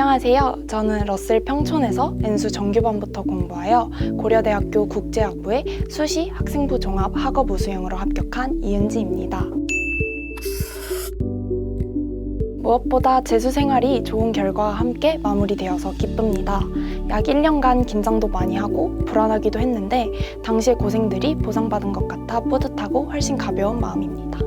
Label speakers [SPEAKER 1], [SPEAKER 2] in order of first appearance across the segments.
[SPEAKER 1] 안녕하세요. 저는 러셀 평촌에서 N수 정규반부터 공부하여 고려대학교 국제학부의 수시 학생부 종합 학업 우수형으로 합격한 이은지입니다. 무엇보다 재수 생활이 좋은 결과와 함께 마무리되어서 기쁩니다. 약 1년간 긴장도 많이 하고 불안하기도 했는데 당시의 고생들이 보상받은 것 같아 뿌듯하고 훨씬 가벼운 마음입니다.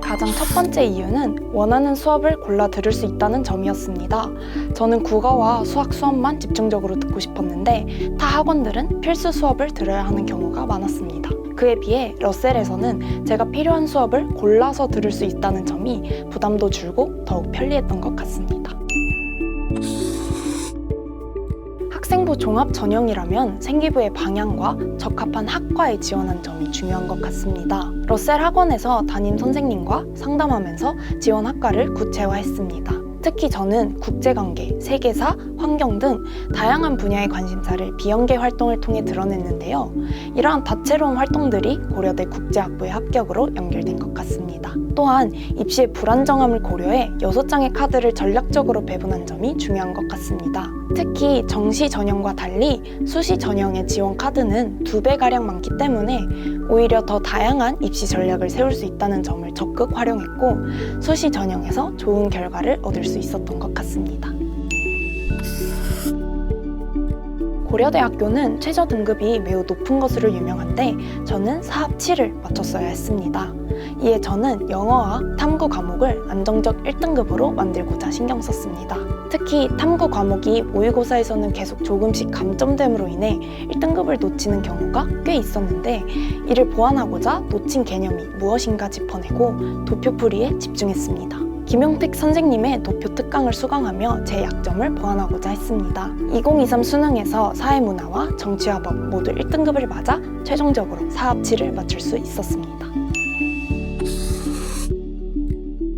[SPEAKER 1] 가장 첫 번째 이유는 원하는 수업을 골라 들을 수 있다는 점이었습니다. 저는 국어와 수학 수업만 집중적으로 듣고 싶었는데 타 학원들은 필수 수업을 들어야 하는 경우가 많았습니다. 그에 비해 러셀에서는 제가 필요한 수업을 골라서 들을 수 있다는 점이 부담도 줄고 더욱 편리했던 것 같습니다. 학생부 종합 전형이라면 생기부의 방향과 적합한 학과에 지원한 점이 중요한 것 같습니다. 러셀 학원에서 담임 선생님과 상담하면서 지원 학과를 구체화했습니다. 특히 저는 국제관계, 세계사, 환경 등 다양한 분야의 관심사를 비연계 활동을 통해 드러냈는데요. 이러한 다채로운 활동들이 고려대 국제학부의 합격으로 연결된 것 같습니다. 또한 입시의 불안정함을 고려해 6장의 카드를 전략적으로 배분한 점이 중요한 것 같습니다. 특히 정시 전형과 달리 수시 전형의 지원 카드는 2배가량 많기 때문에 오히려 더 다양한 입시 전략을 세울 수 있다는 점을 적극 활용했고 수시 전형에서 좋은 결과를 얻을 수 있었던 것 같습니다. 고려대학교는 최저 등급이 매우 높은 것으로 유명한데 저는 사합 7을 맞췄어야 했습니다. 이에 저는 영어와 탐구 과목을 안정적 1등급으로 만들고자 신경 썼습니다. 특히 탐구 과목이 모의고사에서는 계속 조금씩 감점됨으로 인해 1등급을 놓치는 경우가 꽤 있었는데 이를 보완하고자 놓친 개념이 무엇인가 짚어내고 도표풀이에 집중했습니다. 김용택 선생님의 도표 특강을 수강하며 제 약점을 보완하고자 했습니다. 2023 수능에서 사회문화와 정치화법 모두 1등급을 맞아 최종적으로 사합 7을 맞출 수 있었습니다.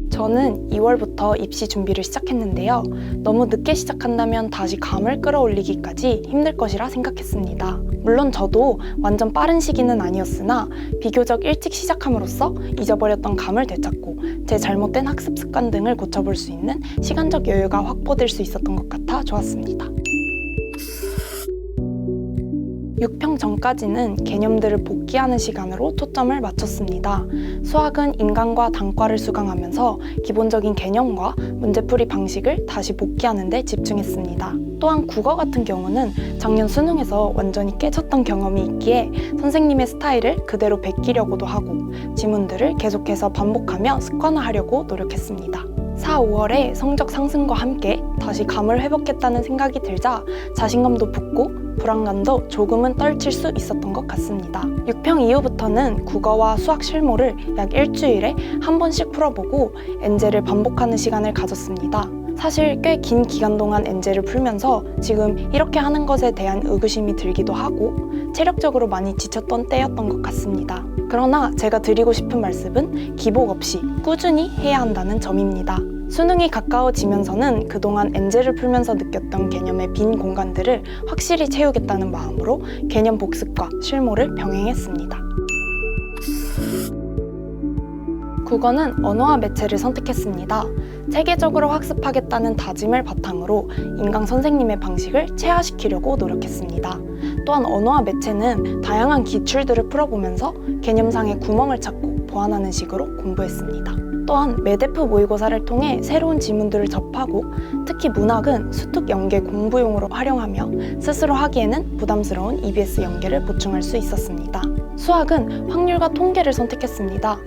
[SPEAKER 1] 저는 2월부터 입시 준비를 시작했는데요. 너무 늦게 시작한다면 다시 감을 끌어올리기까지 힘들 것이라 생각했습니다. 물론 저도 완전 빠른 시기는 아니었으나 비교적 일찍 시작함으로써 잊어버렸던 감을 되찾고 제 잘못된 학습 습관 등을 고쳐볼 수 있는 시간적 여유가 확보될 수 있었던 것 같아 좋았습니다. 6평 전까지는 개념들을 복기하는 시간으로 초점을 맞췄습니다. 수학은 인간과 단과를 수강하면서 기본적인 개념과 문제풀이 방식을 다시 복기하는 데 집중했습니다. 또한 국어 같은 경우는 작년 수능에서 완전히 깨졌던 경험이 있기에 선생님의 스타일을 그대로 베끼려고도 하고 지문들을 계속해서 반복하며 습관화하려고 노력했습니다. 4, 5월에 성적 상승과 함께 다시 감을 회복했다는 생각이 들자 자신감도 붙고 불안감도 조금은 떨칠 수 있었던 것 같습니다. 6평 이후부터는 국어와 수학 실무를 약 일주일에 한 번씩 풀어보고 엔제를 반복하는 시간을 가졌습니다. 사실 꽤 긴 기간 동안 엔제를 풀면서 지금 이렇게 하는 것에 대한 의구심이 들기도 하고 체력적으로 많이 지쳤던 때였던 것 같습니다. 그러나 제가 드리고 싶은 말씀은 기복 없이 꾸준히 해야 한다는 점입니다. 수능이 가까워지면서는 그동안 엔제를 풀면서 느꼈던 개념의 빈 공간들을 확실히 채우겠다는 마음으로 개념 복습과 실무를 병행했습니다. 국어는 언어와 매체를 선택했습니다. 체계적으로 학습하겠다는 다짐을 바탕으로 인강 선생님의 방식을 체화시키려고 노력했습니다. 또한 언어와 매체는 다양한 기출들을 풀어보면서 개념상의 구멍을 찾고 보완하는 식으로 공부했습니다. 또한 매대프 모의고사를 통해 새로운 지문들을 접하고 특히 문학은 수특 연계 공부용으로 활용하며 스스로 하기에는 부담스러운 EBS 연계를 보충할 수 있었습니다. 수학은 확률과 통계를 선택했습니다.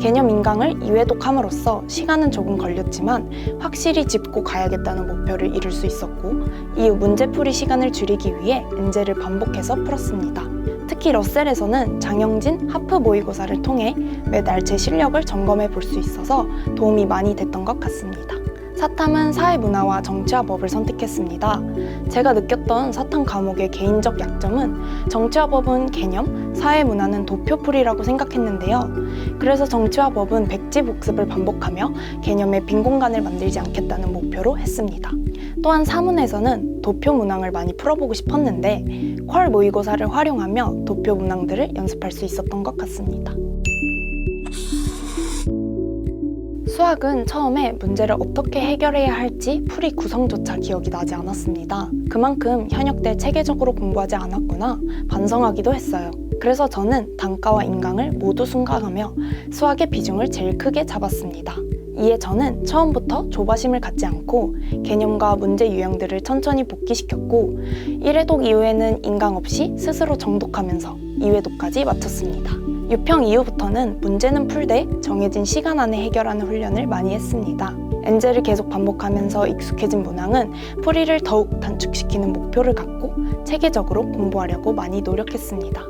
[SPEAKER 1] 개념 인강을 2회독함으로써 시간은 조금 걸렸지만 확실히 짚고 가야겠다는 목표를 이룰 수 있었고 이후 문제풀이 시간을 줄이기 위해 엔제를 반복해서 풀었습니다. 특히 러셀에서는 장영진 하프 모의고사를 통해 매달 제 실력을 점검해 볼 수 있어서 도움이 많이 됐던 것 같습니다. 사탐은 사회문화와 정치화법을 선택했습니다. 제가 느꼈던 사탐 과목의 개인적 약점은 정치화법은 개념, 사회문화는 도표풀이라고 생각했는데요. 그래서 정치화법은 백지 복습을 반복하며 개념의 빈 공간을 만들지 않겠다는 목표로 했습니다. 또한 사문에서는 도표 문항을 많이 풀어보고 싶었는데 퀄 모의고사를 활용하며 도표 문항들을 연습할 수 있었던 것 같습니다. 수학은 처음에 문제를 어떻게 해결해야 할지 풀이 구성조차 기억이 나지 않았습니다. 그만큼 현역 때 체계적으로 공부하지 않았구나 반성하기도 했어요. 그래서 저는 단가와 인강을 모두 순강하며 수학의 비중을 제일 크게 잡았습니다. 이에 저는 처음부터 조바심을 갖지 않고 개념과 문제 유형들을 천천히 복기시켰고 1회독 이후에는 인강 없이 스스로 정독하면서 2회독까지 마쳤습니다. 6평 이후부터는 문제는 풀되 정해진 시간 안에 해결하는 훈련을 많이 했습니다. 엔젤을 계속 반복하면서 익숙해진 문항은 풀이를 더욱 단축시키는 목표를 갖고 체계적으로 공부하려고 많이 노력했습니다.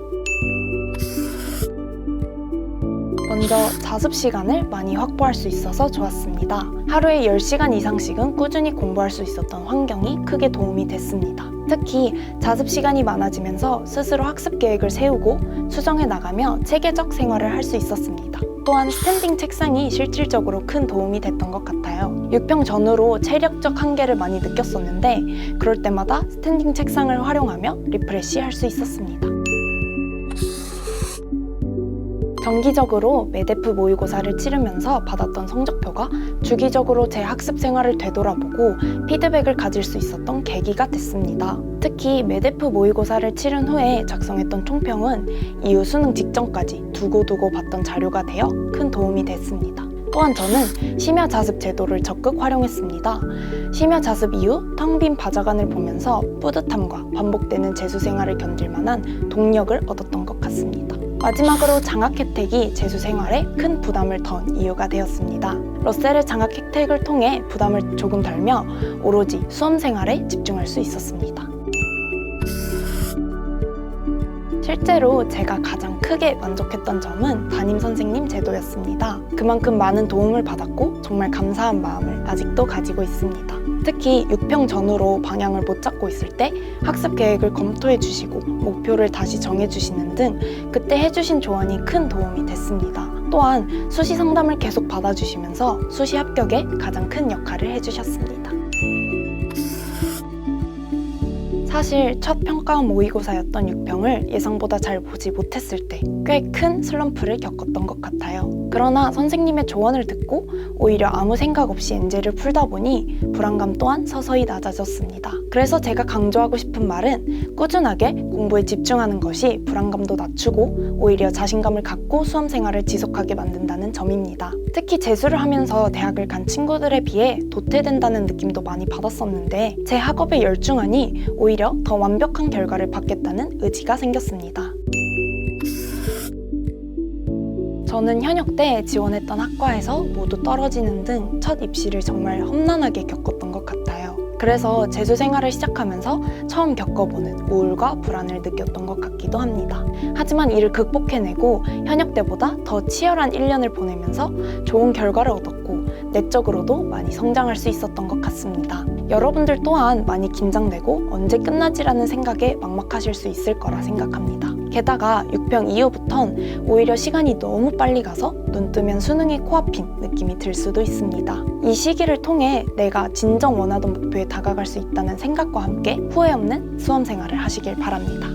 [SPEAKER 1] 먼저 자습 시간을 많이 확보할 수 있어서 좋았습니다. 하루에 10시간 이상씩은 꾸준히 공부할 수 있었던 환경이 크게 도움이 됐습니다. 특히 자습 시간이 많아지면서 스스로 학습 계획을 세우고 수정해 나가며 체계적 생활을 할 수 있었습니다. 또한 스탠딩 책상이 실질적으로 큰 도움이 됐던 것 같아요. 6평 전후로 체력적 한계를 많이 느꼈었는데 그럴 때마다 스탠딩 책상을 활용하며 리프레시 할 수 있었습니다. 정기적으로 메데프 모의고사를 치르면서 받았던 성적표가 주기적으로 제 학습 생활을 되돌아보고 피드백을 가질 수 있었던 계기가 됐습니다. 특히 메데프 모의고사를 치른 후에 작성했던 총평은 이후 수능 직전까지 두고두고 봤던 자료가 되어 큰 도움이 됐습니다. 또한 저는 심야 자습 제도를 적극 활용했습니다. 심야 자습 이후 텅 빈 바자간을 보면서 뿌듯함과 반복되는 재수 생활을 견딜 만한 동력을 얻었던 것 같습니다. 마지막으로 장학 혜택이 재수 생활에 큰 부담을 던 이유가 되었습니다. 러셀의 장학 혜택을 통해 부담을 조금 덜며 오로지 수험 생활에 집중할 수 있었습니다. 실제로 제가 가장 크게 만족했던 점은 담임 선생님 제도였습니다. 그만큼 많은 도움을 받았고 정말 감사한 마음을 아직도 가지고 있습니다. 특히 6평 전후로 방향을 못 잡고 있을 때 학습 계획을 검토해 주시고 목표를 다시 정해 주시는 등 그때 해주신 조언이 큰 도움이 됐습니다. 또한 수시 상담을 계속 받아주시면서 수시 합격에 가장 큰 역할을 해주셨습니다. 사실 첫 평가 모의고사였던 6평을 예상보다 잘 보지 못했을 때 꽤 큰 슬럼프를 겪었던 것 같아요. 그러나 선생님의 조언을 듣고 오히려 아무 생각 없이 엔젤을 풀다 보니 불안감 또한 서서히 낮아졌습니다. 그래서 제가 강조하고 싶은 말은 꾸준하게 공부에 집중하는 것이 불안감도 낮추고 오히려 자신감을 갖고 수험 생활을 지속하게 만든다는 점입니다. 특히 재수를 하면서 대학을 간 친구들에 비해 도태된다는 느낌도 많이 받았었는데 제 학업에 열중하니 오히려 더 완벽한 결과를 받겠다는 의지가 생겼습니다. 저는 현역 때 지원했던 학과에서 모두 떨어지는 등 첫 입시를 정말 험난하게 겪었던 것 같아요. 그래서 재수 생활을 시작하면서 처음 겪어보는 우울과 불안을 느꼈던 것 같기도 합니다. 하지만 이를 극복해내고 현역 때보다 더 치열한 1년을 보내면서 좋은 결과를 얻었고 내적으로도 많이 성장할 수 있었던 것 같습니다. 여러분들 또한 많이 긴장되고 언제 끝나지라는 생각에 막막하실 수 있을 거라 생각합니다. 게다가 6평 이후부턴 오히려 시간이 너무 빨리 가서 눈 뜨면 수능이 코앞인 느낌이 들 수도 있습니다. 이 시기를 통해 내가 진정 원하던 목표에 다가갈 수 있다는 생각과 함께 후회 없는 수험 생활을 하시길 바랍니다.